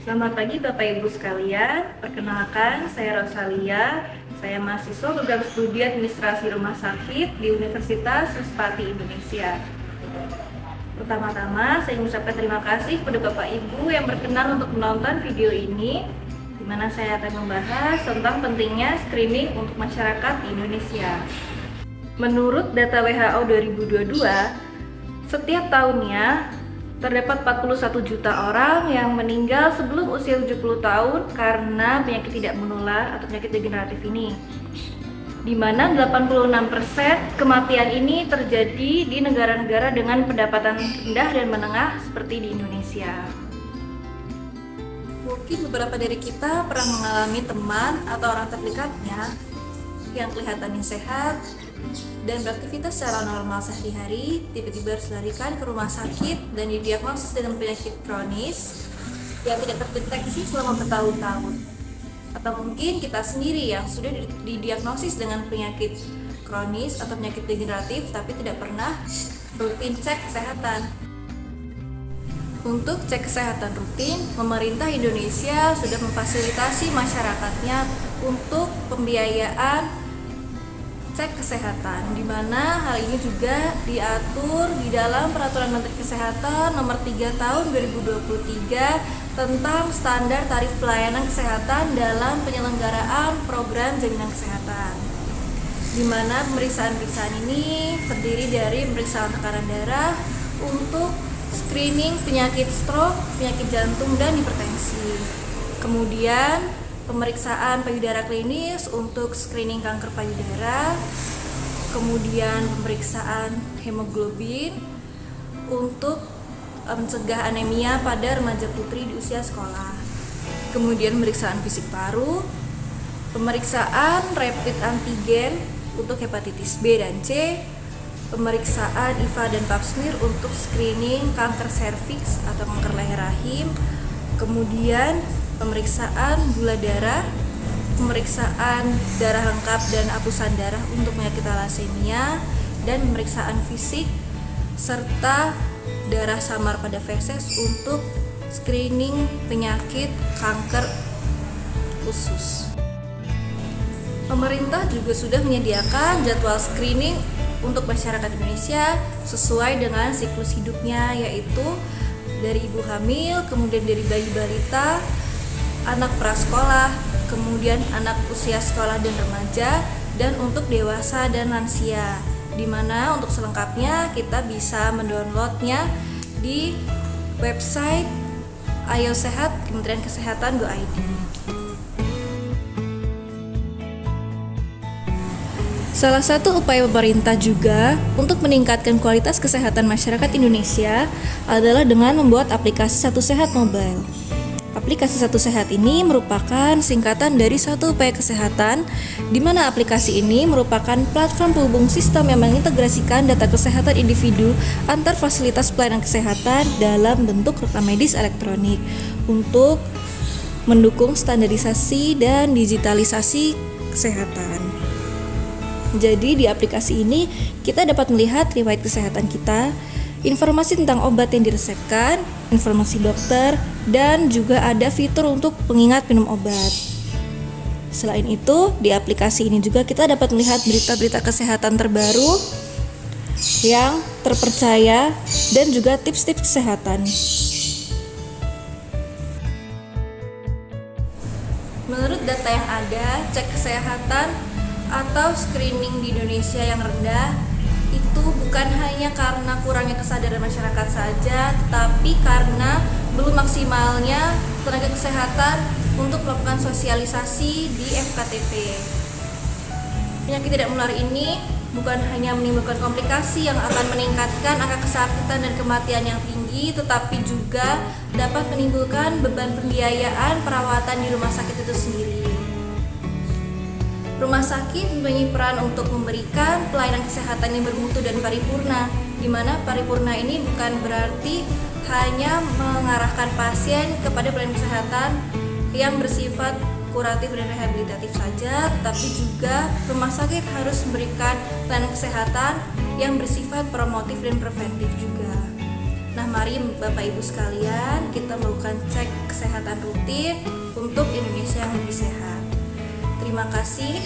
Selamat pagi Bapak Ibu sekalian, perkenalkan saya Rosalia, saya mahasiswa program studi administrasi rumah sakit di Universitas Sespati Indonesia. Pertama-tama saya mengucapkan terima kasih kepada Bapak Ibu yang berkenan untuk menonton video ini, di mana saya akan membahas tentang pentingnya screening untuk masyarakat di Indonesia. Menurut data WHO 2022, setiap tahunnya terdapat 41 juta orang yang meninggal sebelum usia 70 tahun karena penyakit tidak menular atau penyakit degeneratif ini. Di mana 86% kematian ini terjadi di negara-negara dengan pendapatan rendah dan menengah seperti di Indonesia. Mungkin beberapa dari kita pernah mengalami teman atau orang terdekatnya yang kelihatannya sehat dan beraktivitas secara normal sehari-hari, tiba-tiba harus dilarikan ke rumah sakit dan didiagnosis dengan penyakit kronis yang tidak terdeteksi selama bertahun-tahun. Atau mungkin kita sendiri yang sudah didiagnosis dengan penyakit kronis atau penyakit degeneratif tapi tidak pernah rutin cek kesehatan. Untuk cek kesehatan rutin, pemerintah Indonesia sudah memfasilitasi masyarakatnya untuk pembiayaan cek kesehatan, di mana hal ini juga diatur di dalam Peraturan Menteri Kesehatan Nomor 3 Tahun 2023 tentang standar tarif pelayanan kesehatan dalam penyelenggaraan program jaminan kesehatan. Di mana pemeriksaan-pemeriksaan ini terdiri dari pemeriksaan tekanan darah untuk screening penyakit stroke, penyakit jantung dan hipertensi. Kemudian pemeriksaan payudara klinis untuk screening kanker payudara, kemudian pemeriksaan hemoglobin untuk mencegah anemia pada remaja putri di usia sekolah, kemudian pemeriksaan fisik paru, pemeriksaan rapid antigen untuk hepatitis B dan C, pemeriksaan IVA dan pap smear untuk screening kanker serviks atau kanker leher rahim, kemudian pemeriksaan gula darah, pemeriksaan darah lengkap dan hapusan darah untuk penyakit thalassemia, dan pemeriksaan fisik serta darah samar pada feses untuk screening penyakit kanker usus. Pemerintah juga sudah menyediakan jadwal screening untuk masyarakat Indonesia sesuai dengan siklus hidupnya, yaitu dari ibu hamil, kemudian dari bayi balita, anak prasekolah, kemudian anak usia sekolah dan remaja, dan untuk dewasa dan lansia. Di mana untuk selengkapnya kita bisa mendownloadnya di website Ayo Sehat Kementerian Kesehatan Go.id. Salah satu upaya pemerintah juga untuk meningkatkan kualitas kesehatan masyarakat Indonesia adalah dengan membuat aplikasi Satu Sehat Mobile. Aplikasi Satu Sehat ini merupakan singkatan dari Satu Upaya Kesehatan, di mana aplikasi ini merupakan platform penghubung sistem yang mengintegrasikan data kesehatan individu antar fasilitas pelayanan kesehatan dalam bentuk rekam medis elektronik untuk mendukung standarisasi dan digitalisasi kesehatan. Jadi di aplikasi ini kita dapat melihat riwayat kesehatan kita, informasi tentang obat yang diresepkan, informasi dokter, dan juga ada fitur untuk pengingat minum obat. Selain itu, di aplikasi ini juga kita dapat melihat berita-berita kesehatan terbaru yang terpercaya dan juga tips-tips kesehatan. Menurut data yang ada, cek kesehatan atau screening di Indonesia yang rendah itu bukan hanya karena kurangnya kesadaran masyarakat saja, tetapi karena belum maksimalnya tenaga kesehatan untuk melakukan sosialisasi di FKTP. Penyakit tidak menular ini bukan hanya menimbulkan komplikasi yang akan meningkatkan angka kesakitan dan kematian yang tinggi, tetapi juga dapat menimbulkan beban pembiayaan perawatan di rumah sakit itu sendiri. Rumah sakit mempunyai peran untuk memberikan pelayanan kesehatan yang bermutu dan paripurna, di mana paripurna ini bukan berarti hanya mengarahkan pasien kepada pelayanan kesehatan yang bersifat kuratif dan rehabilitatif saja, tetapi juga rumah sakit harus memberikan pelayanan kesehatan yang bersifat promotif dan preventif juga. Nah, mari Bapak Ibu sekalian kita melakukan cek kesehatan rutin untuk Indonesia yang lebih sehat. Terima kasih.